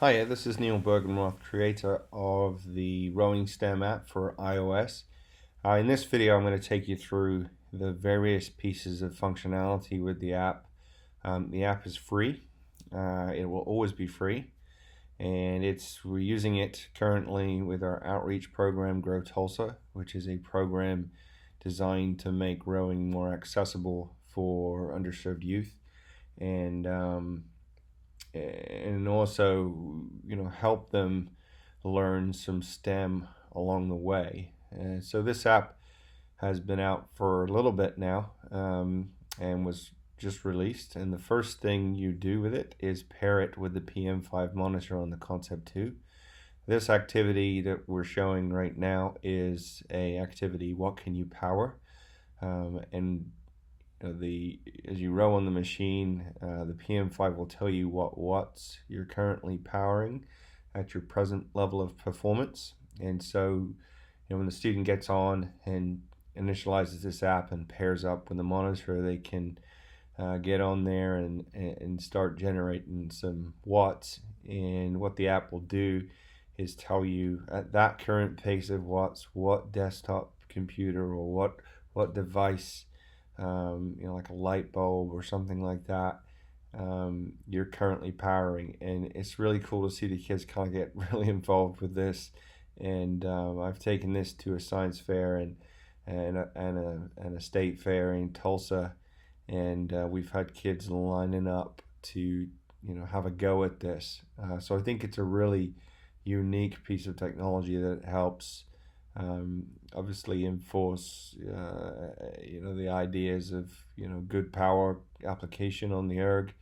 Hiya, this is Neil Bergenroth, creator of the Rowing STEM app for iOS. In this video, I'm going to take you through the various pieces of functionality with the app. The app is free. It will always be free, and we're using it currently with our outreach program, Grow Tulsa, which is a program designed to make rowing more accessible for underserved youth, and also help them learn some STEM along the way. So this app has been out for a little bit now, and was just released, and the first thing you do with it is pair it with the PM5 monitor on the Concept 2. This activity that we're showing right now is a activity, what can you power? And as you row on the machine, the PM5 will tell you what watts you're currently powering at your present level of performance. And so, when the student gets on and initializes this app and pairs up with the monitor, they can get on there and start generating some watts. And what the app will do is tell you at that current pace of watts what desktop computer or what device, like a light bulb or something like that, you're currently powering. And it's really cool to see the kids kind of get really involved with this. And I've taken this to a science fair and a state fair in Tulsa, and we've had kids lining up to have a go at this. So I think it's a really unique piece of technology that helps obviously enforce the ideas of good power application on the erg,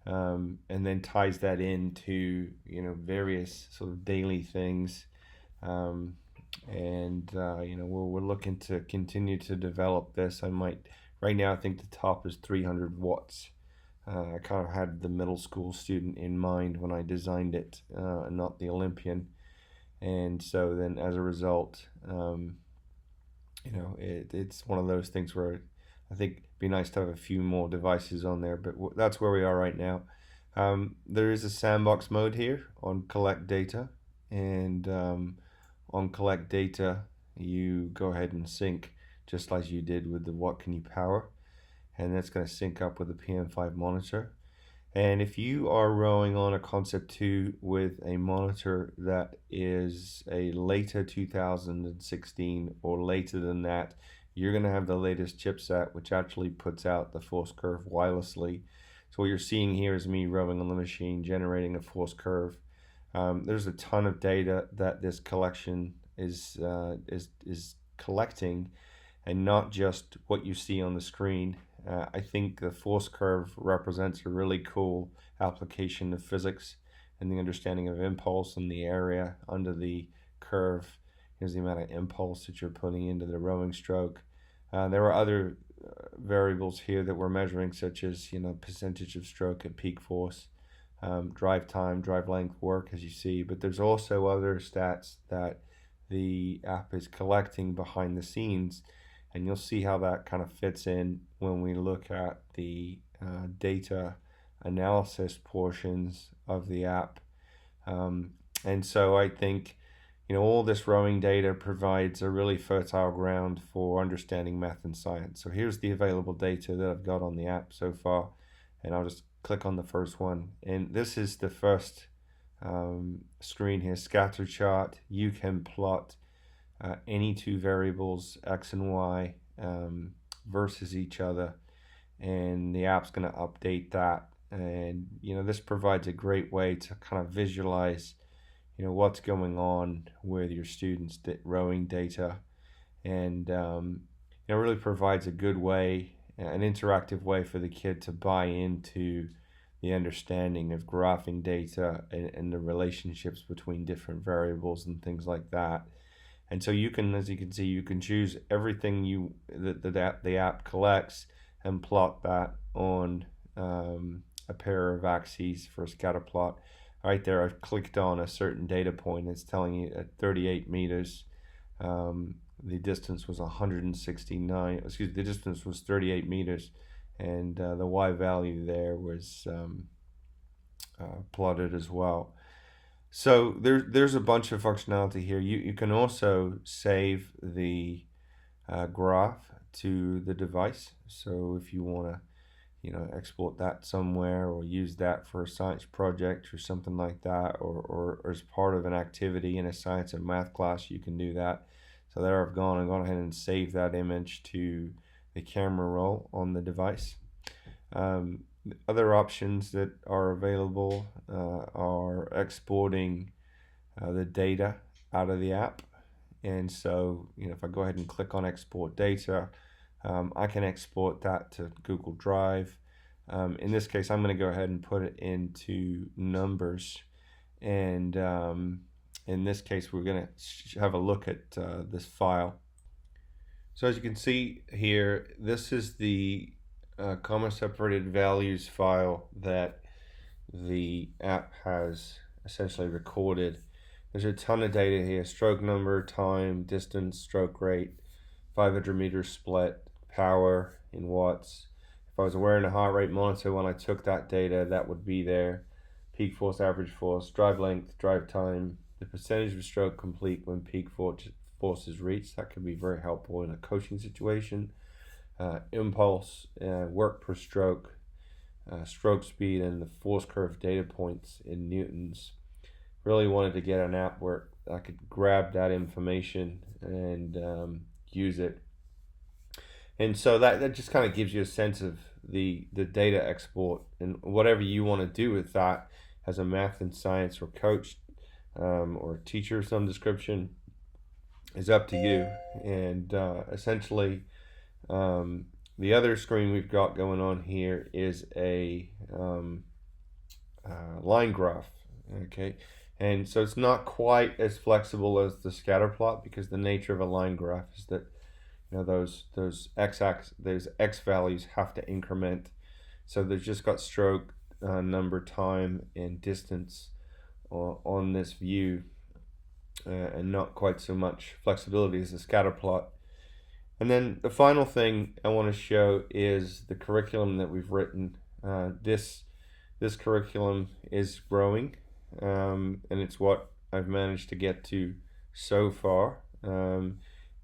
and then ties that into various sort of daily things, and we're looking to continue to develop this. Right now I think the top is 300 watts. I kind of had the middle school student in mind when I designed it, not the Olympian. And so then as a result, it's one of those things where I think it'd be nice to have a few more devices on there, but that's where we are right now. There is a sandbox mode here on collect data, and on collect data you go ahead and sync just like you did with the what can you power, and that's going to sync up with the PM5 monitor. And if you are rowing on a Concept 2 with a monitor that is a later 2016 or later than that, you're going to have the latest chipset, which actually puts out the force curve wirelessly. So what you're seeing here is me rowing on the machine, generating a force curve. There's a ton of data that this collection is collecting, and not just what you see on the screen. I think the force curve represents a really cool application of physics and the understanding of impulse, and the area under the curve is the amount of impulse that you're putting into the rowing stroke. There are other variables here that we're measuring, such as percentage of stroke at peak force, drive time, drive length, work, as you see. But there's also other stats that the app is collecting behind the scenes, and you'll see how that kind of fits in when we look at the data analysis portions of the app. And so I think all this rowing data provides a really fertile ground for understanding math and science. So here's the available data that I've got on the app so far, and I'll just click on the first one. And this is the first screen here, scatter chart. You can plot any two variables, x and y, versus each other, and the app's going to update that. And this provides a great way to kind of visualize what's going on with your students' rowing data, and it really provides a good way, an interactive way for the kid to buy into the understanding of graphing data and the relationships between different variables and things like that. And so you can, as you can see, you can choose everything that the app collects and plot that on a pair of axes for a scatter plot. Right there, I've clicked on a certain data point. It's telling you at 38 meters, the distance was 169. Excuse me, the distance was 38 meters, and the y value there was plotted as well. So there's a bunch of functionality here. You can also save the graph to the device. So if you want to, export that somewhere or use that for a science project or something like that, or as part of an activity in a science and math class, you can do that. So there I've gone ahead and saved that image to the camera roll on the device. Other options that are available are exporting the data out of the app. And so, if I go ahead and click on export data, I can export that to Google Drive. In this case, I'm going to go ahead and put it into numbers. And in this case, we're going to have a look at this file. So as you can see here, this is the comma separated values file that the app has essentially recorded. There's a ton of data here: stroke number, time, distance, stroke rate, 500 meter split, power in watts. If I was wearing a heart rate monitor when I took that data, that would be there. Peak force, average force, drive length, drive time, the percentage of stroke complete when peak force is reached. That could be very helpful in a coaching situation. Impulse, work per stroke, stroke speed, and the force curve data points in newtons. Really wanted to get an app where I could grab that information and use it. And so that just kind of gives you a sense of the data export, and whatever you want to do with that as a math and science or coach or teacher of some description is up to you. And essentially, the other screen we've got going on here is a line graph. Okay, and so it's not quite as flexible as the scatter plot, because the nature of a line graph is that those x values have to increment. So they've just got stroke, number, time, and distance on this view, and not quite so much flexibility as the scatter plot. And then the final thing I want to show is the curriculum that we've written. This curriculum is growing, and it's what I've managed to get to so far.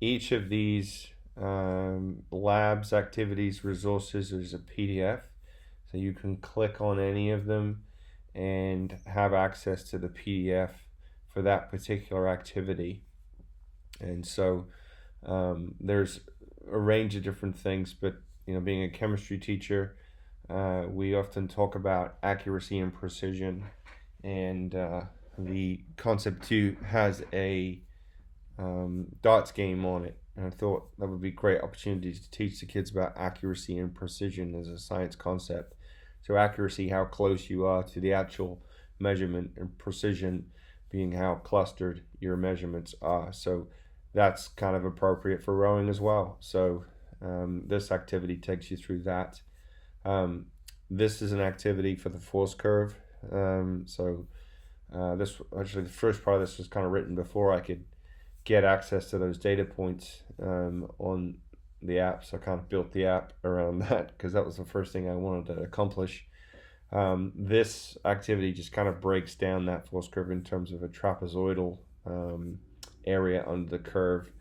Each of these labs, activities, resources is a PDF, so you can click on any of them and have access to the PDF for that particular activity. And so there's a range of different things, but being a chemistry teacher, we often talk about accuracy and precision, and the Concept 2 has a dots game on it. And I thought that would be great opportunities to teach the kids about accuracy and precision as a science concept. So accuracy, how close you are to the actual measurement, and precision being how clustered your measurements are. So that's kind of appropriate for rowing as well. So this activity takes you through that. This is an activity for the force curve. This actually, the first part of this was kind of written before I could get access to those data points on the app. So I kind of built the app around that, because that was the first thing I wanted to accomplish. This activity just kind of breaks down that force curve in terms of a trapezoidal area under the curve.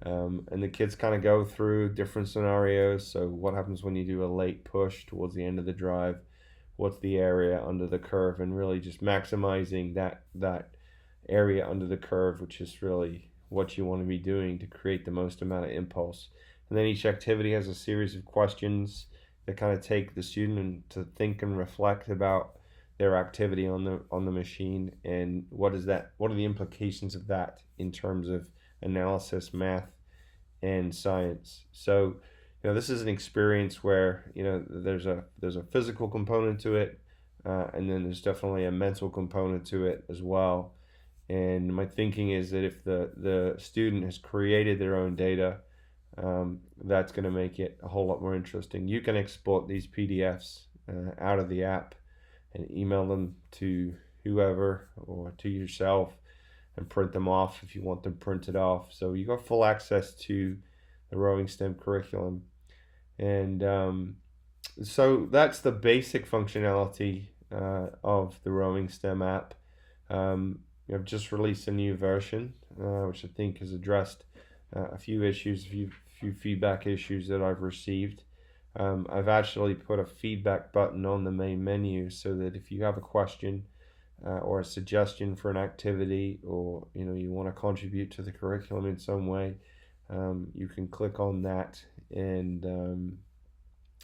And the kids kind of go through different scenarios. So what happens when you do a late push towards the end of the drive? What's the area under the curve? And really just maximizing that area under the curve, which is really what you want to be doing to create the most amount of impulse. And then each activity has a series of questions that kind of take the student to think and reflect about their activity on the machine, and what are the implications of that in terms of analysis, math, and science. So this is an experience where there's a physical component to it, and then there's definitely a mental component to it as well. And my thinking is that if the student has created their own data, that's going to make it a whole lot more interesting. You can export these PDFs out of the app and email them to whoever or to yourself, and print them off if you want them printed off. So you got full access to the rowing STEM curriculum. And so that's the basic functionality of the rowing STEM app. I've just released a new version, which I think has addressed a few issues, few feedback issues that I've received. I've actually put a feedback button on the main menu so that if you have a question or a suggestion for an activity, or you want to contribute to the curriculum in some way, you can click on that, and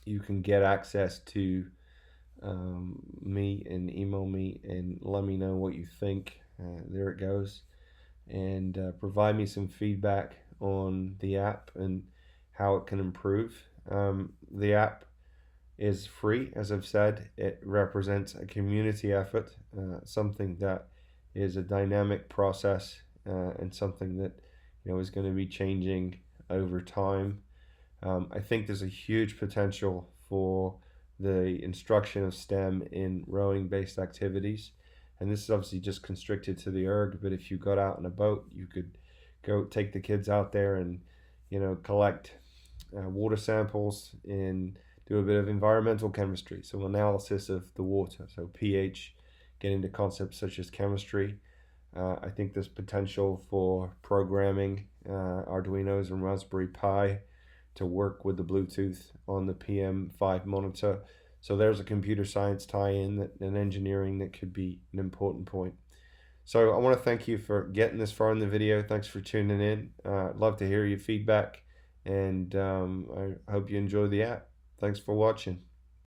you can get access to me and email me and let me know what you think. There it goes. And provide me some feedback on the app and how it can improve. The app is free, as I've said. It represents a community effort, something that is a dynamic process, and something that is going to be changing over time. I think there's a huge potential for the instruction of STEM in rowing-based activities. And this is obviously just constricted to the erg, but if you got out in a boat, you could go take the kids out there and, collect water samples and do a bit of environmental chemistry, so analysis of the water, so pH, get into concepts such as chemistry. I think there's potential for programming Arduinos and Raspberry Pi to work with the Bluetooth on the PM5 monitor. So there's a computer science tie-in and engineering that could be an important point. So I want to thank you for getting this far in the video. Thanks for tuning in. I'd love to hear your feedback, and I hope you enjoy the app. Thanks for watching.